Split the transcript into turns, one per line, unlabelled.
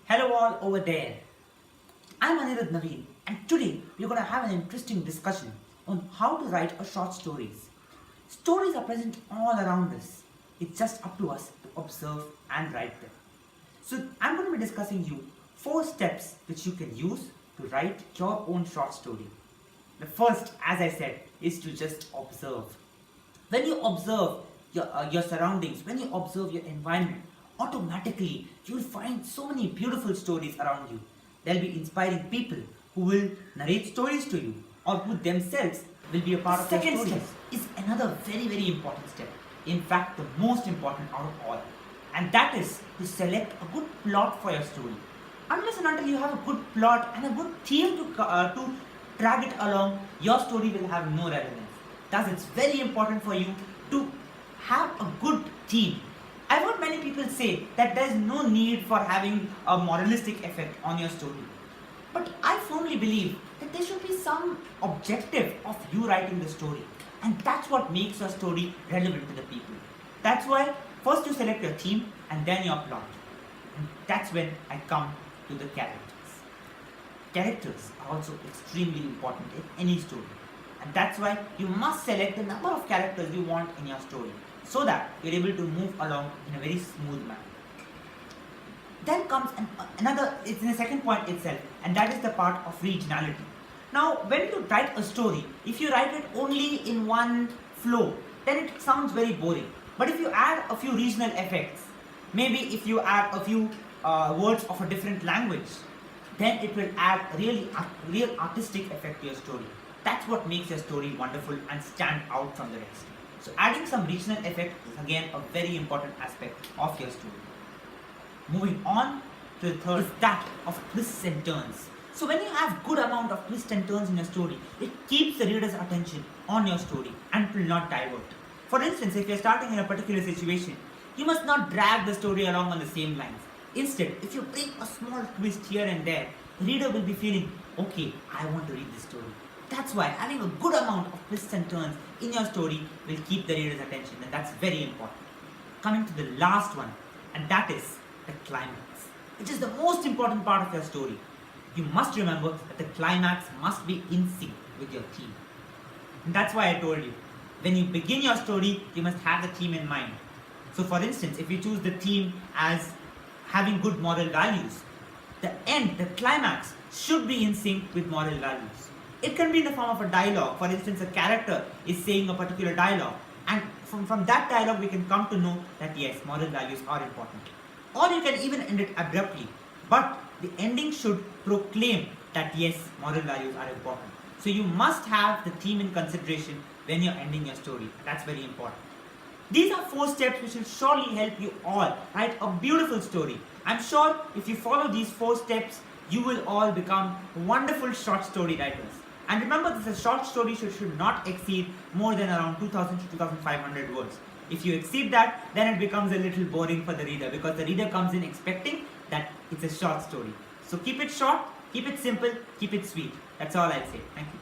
Hello all over there. I'm Anirudh Naveen and today we're going to have an interesting discussion on how to write a short stories. Stories are present all around us. It's just up to us to observe and write them. So I'm going to be discussing you 4 steps which you can use to write your own short story. The first, as I said, is to just observe. When you observe your surroundings, when you observe your environment, automatically you will find so many beautiful stories around you. There'll be inspiring people who will narrate stories to you or who themselves will be a part of your stories. Second step is another very important step. In fact, the most important out of all. And that is to select a good plot for your story. Unless and until you have a good plot and a good theme to drag it along, your story will have no relevance. Thus, it's very important for you to have a good theme. I've heard many people say that there is no need for having a moralistic effect on your story. But I firmly believe that there should be some objective of you writing the story. And that's what makes your story relevant to the people. That's why first you select your theme and then your plot. And that's when I come to the characters. Characters are also extremely important in any story. And that's why you must select the number of characters you want in your story, so that you're able to move along in a very smooth manner. Then comes it's in the second point itself, and that is the part of regionality. Now, when you write a story, if you write it only in one flow, then it sounds very boring. But if you add a few regional effects, maybe if you add a few words of a different language, then it will add real artistic effect to your story. That's what makes your story wonderful and stand out from the rest. So adding some regional effect is again a very important aspect of your story. Moving on to the third is that of twists and turns. So when you have good amount of twists and turns in your story, it keeps the reader's attention on your story and will not divert. For instance, if you're starting in a particular situation, you must not drag the story along on the same lines. Instead, if you bring a small twist here and there, the reader will be feeling, okay, I want to read this story. That's why having a good amount of twists and turns in your story will keep the reader's attention, and that's very important. Coming to the last one, and that is the climax, which is the most important part of your story. You must remember that the climax must be in sync with your theme. And that's why I told you, when you begin your story, you must have the theme in mind. So for instance, if you choose the theme as having good moral values, the end, the climax, should be in sync with moral values. It can be in the form of a dialogue. For instance, a character is saying a particular dialogue, and from that dialogue we can come to know that yes, moral values are important. Or you can even end it abruptly, but the ending should proclaim that yes, moral values are important. So you must have the theme in consideration when you're ending your story. That's very important. These are 4 steps which will surely help you all write a beautiful story. I'm sure if you follow these 4 steps, you will all become wonderful short story writers. And remember, this short story should not exceed more than around 2000 to 2500 words. If you exceed that, then it becomes a little boring for the reader, because the reader comes in expecting that it's a short story. So keep it short, keep it simple, keep it sweet. That's all I'll say. Thank you.